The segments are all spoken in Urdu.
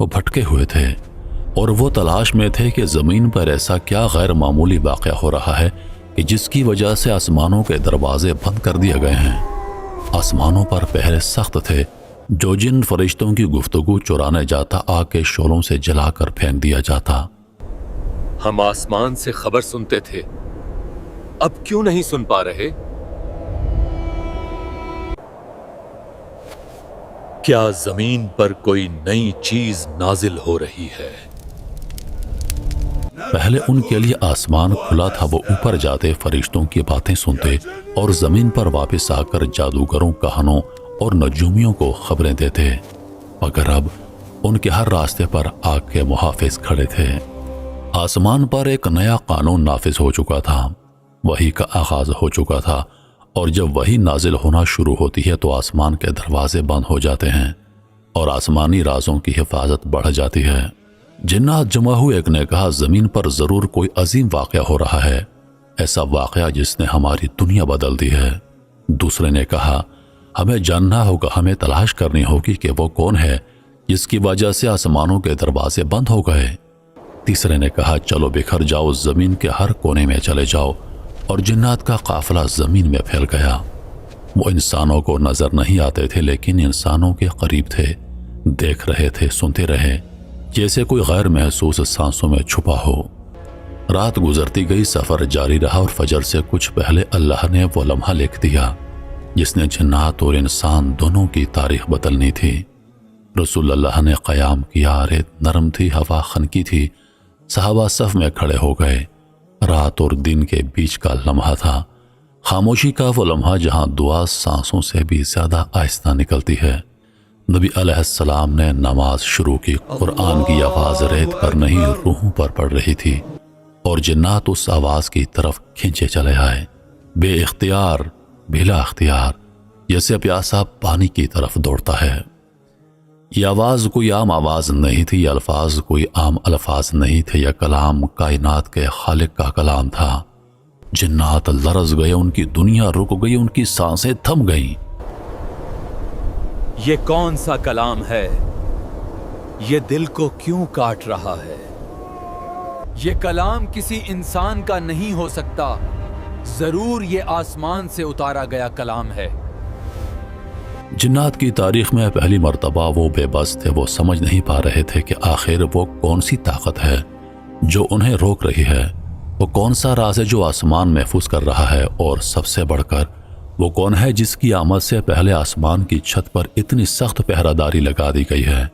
وہ بھٹکے ہوئے تھے اور وہ تلاش میں تھے کہ زمین پر ایسا کیا غیر معمولی واقعہ ہو رہا ہے کہ جس کی وجہ سے آسمانوں کے دروازے بند کر دیے گئے ہیں۔ آسمانوں پر پہرے سخت تھے، جو جن فرشتوں کی گفتگو چرانے جاتا آگ کے شعلوں سے جلا کر پھینک دیا جاتا۔ ہم آسمان سے خبر سنتے تھے، اب کیوں نہیں سن پا رہے؟ کیا زمین پر کوئی نئی چیز نازل ہو رہی ہے؟ پہلے ان کے لیے آسمان کھلا تھا، وہ اوپر جاتے، فرشتوں کی باتیں سنتے اور زمین پر واپس آ کر جادوگروں، کہانوں اور نجومیوں کو خبریں دیتے، مگر اب ان کے ہر راستے پر آگ کے محافظ کھڑے تھے۔ آسمان پر ایک نیا قانون نافذ ہو چکا تھا، وحی کا آغاز ہو چکا تھا، اور جب وحی نازل ہونا شروع ہوتی ہے تو آسمان کے دروازے بند ہو جاتے ہیں اور آسمانی رازوں کی حفاظت بڑھ جاتی ہے۔ جنات جمع ہوئے، ایک نے کہا زمین پر ضرور کوئی عظیم واقعہ ہو رہا ہے، ایسا واقعہ جس نے ہماری دنیا بدل دی ہے۔ دوسرے نے کہا ہمیں جاننا ہوگا، ہمیں تلاش کرنی ہوگی کہ وہ کون ہے جس کی وجہ سے آسمانوں کے دروازے بند ہو گئے۔ تیسرے نے کہا چلو بکھر جاؤ، زمین کے ہر کونے میں چلے جاؤ، اور جنات کا قافلہ زمین میں پھیل گیا۔ وہ انسانوں کو نظر نہیں آتے تھے لیکن انسانوں کے قریب تھے، دیکھ رہے تھے، سنتے رہے، جیسے کوئی غیر محسوس سانسوں میں چھپا ہو۔ رات گزرتی گئی، سفر جاری رہا، اور فجر سے کچھ پہلے اللہ نے وہ لمحہ لکھ دیا جس نے جنات اور انسان دونوں کی تاریخ بدلنی تھی۔ رسول اللہ نے قیام کیا، ریت نرم تھی، ہوا خنکی تھی، صحابہ صف میں کھڑے ہو گئے۔ رات اور دن کے بیچ کا لمحہ تھا، خاموشی کا وہ لمحہ جہاں دعا سانسوں سے بھی زیادہ آہستہ نکلتی ہے۔ نبی علیہ السلام نے نماز شروع کی، قرآن کی آواز ریت پر نہیں روحوں پر پڑ رہی تھی، اور جنات اس آواز کی طرف کھینچے چلے آئے، بے اختیار، بلا اختیار، جیسے پیاسا پانی کی طرف دوڑتا ہے۔ یہ آواز کوئی عام آواز نہیں تھی، یہ الفاظ کوئی عام الفاظ نہیں تھے، یہ کلام کائنات کے خالق کا کلام تھا۔ جنات لرز گئے، ان کی دنیا رک گئی، ان کی سانسیں تھم گئیں۔ یہ کون سا کلام ہے؟ یہ دل کو کیوں کاٹ رہا ہے؟ یہ کلام کسی انسان کا نہیں ہو سکتا، ضرور یہ آسمان سے اتارا گیا کلام ہے۔ جنات کی تاریخ میں پہلی مرتبہ وہ بے بس تھے، وہ سمجھ نہیں پا رہے تھے کہ آخر وہ کون سی طاقت ہے جو انہیں روک رہی ہے، وہ کون سا راز ہے جو آسمان محفوظ کر رہا ہے، اور سب سے بڑھ کر وہ کون ہے جس کی آمد سے پہلے آسمان کی چھت پر اتنی سخت پہرہ داری لگا دی گئی ہے۔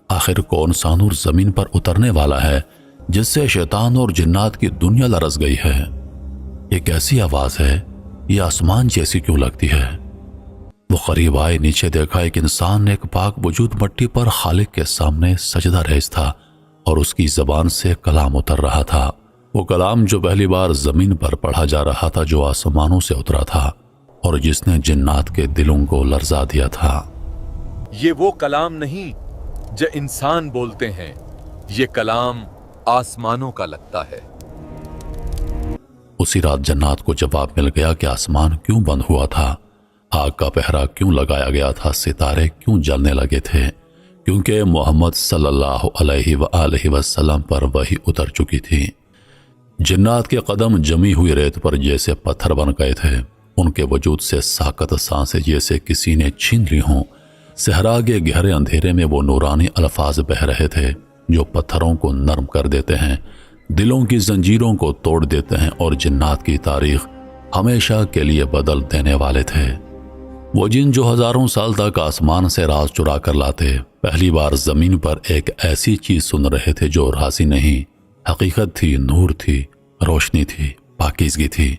آخر کون سا نور زمین پر اترنے والا ہے جس سے شیطان اور جنات کی دنیا لرز گئی ہے؟ یہ کیسی آواز ہے؟ یہ آسمان جیسی کیوں لگتی ہے؟ وہ قریب آئے، نیچے دیکھا، ایک انسان، ایک پاک وجود مٹی پر خالق کے سامنے سجدہ ریز تھا، اور اس کی زبان سے کلام اتر رہا تھا، وہ کلام جو پہلی بار زمین پر پڑھا جا رہا تھا، جو آسمانوں سے اترا تھا اور جس نے جنات کے دلوں کو لرزا دیا تھا۔ یہ وہ کلام نہیں جو انسان بولتے ہیں، یہ کلام آسمانوں کا لگتا ہے۔ اسی رات جنات کو جواب مل گیا کہ آسمان کیوں بند ہوا تھا، آگ کا پہرا کیوں لگایا گیا تھا، ستارے کیوں جلنے لگے تھے، کیونکہ محمد صلی اللہ علیہ وآلہ وسلم پر وحی اتر چکی تھی۔ جنات کے قدم جمی ہوئی ریت پر جیسے پتھر بن گئے تھے، ان کے وجود سے ساکت سانسیں جیسے کسی نے چھین لی ہوں۔ صحرا کے گہرے اندھیرے میں وہ نورانی الفاظ بہہ رہے تھے جو پتھروں کو نرم کر دیتے ہیں، دلوں کی زنجیروں کو توڑ دیتے ہیں، اور جنات کی تاریخ ہمیشہ کے لیے بدل دینے والے تھے۔ وہ جن جو ہزاروں سال تک آسمان سے راز چرا کر لاتے، پہلی بار زمین پر ایک ایسی چیز سن رہے تھے جو رازی نہیں، حقیقت تھی، نور تھی، روشنی تھی، پاکیزگی تھی،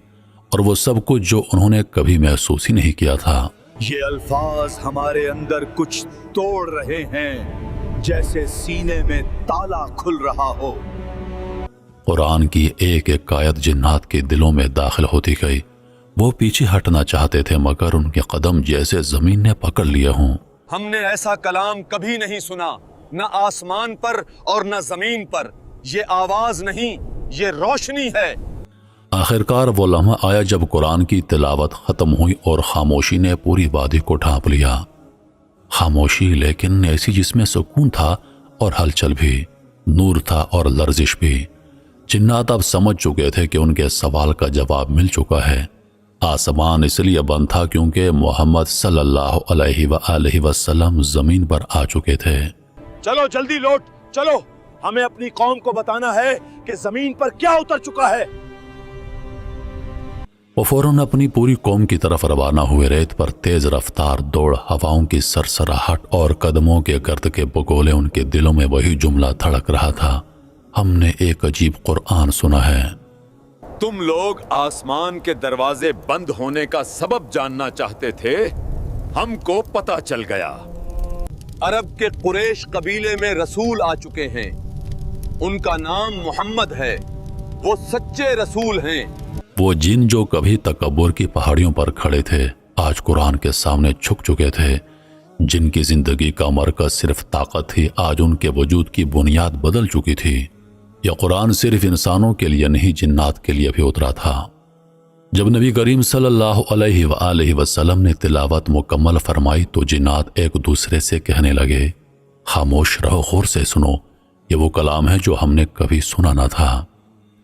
اور وہ سب کچھ جو انہوں نے کبھی محسوس ہی نہیں کیا تھا۔ یہ الفاظ ہمارے اندر کچھ توڑ رہے ہیں، جیسے سینے میں تالا کھل رہا ہو۔ قرآن کی ایک ایک آیت جنات کے دلوں میں داخل ہوتی گئی، وہ پیچھے ہٹنا چاہتے تھے مگر ان کے قدم جیسے زمین نے پکڑ لیے ہوں۔ ہم نے ایسا کلام کبھی نہیں سنا، نہ آسمان پر اور نہ زمین پر۔ یہ آواز نہیں، یہ روشنی ہے۔ آخرکار وہ لمحہ آیا جب قرآن کی تلاوت ختم ہوئی اور خاموشی نے پوری وادی کو ڈھانپ لیا۔ خاموشی لیکن ایسی جس میں سکون تھا، اور ہلچل بھی، نور تھا اور لرزش بھی۔ جنات اب سمجھ چکے تھے کہ ان کے سوال کا جواب مل چکا ہے۔ آسمان اس لیے بند تھا کیونکہ محمد صلی اللہ علیہ وآلہ وسلم زمین پر آ چکے تھے۔ چلو جلدی لوٹ چلو، ہمیں اپنی قوم کو بتانا ہے کہ زمین پر کیا اتر چکا ہے۔ وہ فوراً اپنی پوری قوم کی طرف روانہ ہوئے۔ ریت پر تیز رفتار دوڑ، ہواؤں کی سرسراہٹ اور قدموں کے گرد کے بگولے، ان کے دلوں میں وہی جملہ دھڑک رہا تھا، ہم نے ایک عجیب قرآن سنا ہے۔ تم لوگ آسمان کے دروازے بند ہونے کا سبب جاننا چاہتے تھے، ہم کو پتہ چل گیا۔ عرب کے قریش قبیلے میں رسول آ چکے ہیں، ان کا نام محمد ہے، وہ سچے رسول ہیں۔ وہ جن جو کبھی تکبر کی پہاڑیوں پر کھڑے تھے، آج قرآن کے سامنے جھک چکے تھے۔ جن کی زندگی کا مرکز صرف طاقت تھی، آج ان کے وجود کی بنیاد بدل چکی تھی۔ یہ قرآن صرف انسانوں کے لیے نہیں، جنات کے لیے بھی اترا تھا۔ جب نبی کریم صلی اللہ علیہ وآلہ وسلم نے تلاوت مکمل فرمائی تو جنات ایک دوسرے سے کہنے لگے، خاموش رہو، غور سے سنو، یہ وہ کلام ہے جو ہم نے کبھی سنا نہ تھا۔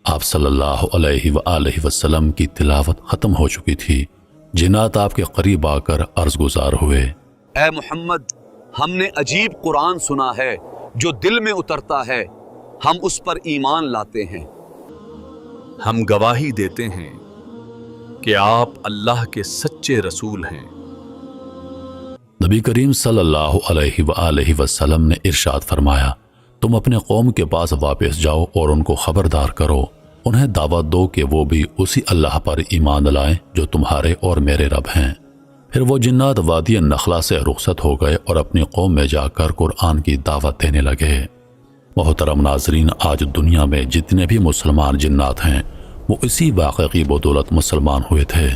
آپ صلی اللہ علیہ وآلہ وسلم کی تلاوت ختم ہو چکی تھی۔ جنات آپ کے قریب آ کر عرض گزار ہوئے، اے محمد، ہم نے عجیب قرآن سنا ہے جو دل میں اترتا ہے، ہم اس پر ایمان لاتے ہیں۔ ہم گواہی دیتے ہیں کہ آپ اللہ کے سچے رسول ہیں۔ نبی کریم صلی اللہ علیہ وآلہ وسلم نے ارشاد فرمایا، تم اپنے قوم کے پاس واپس جاؤ اور ان کو خبردار کرو، انہیں دعوت دو کہ وہ بھی اسی اللہ پر ایمان لائیں جو تمہارے اور میرے رب ہیں۔ پھر وہ جنات وادی نخلا سے رخصت ہو گئے اور اپنی قوم میں جا کر قرآن کی دعوت دینے لگے۔ محترم ناظرین، آج دنیا میں جتنے بھی مسلمان جنات ہیں وہ اسی واقعے کی بدولت مسلمان ہوئے تھے۔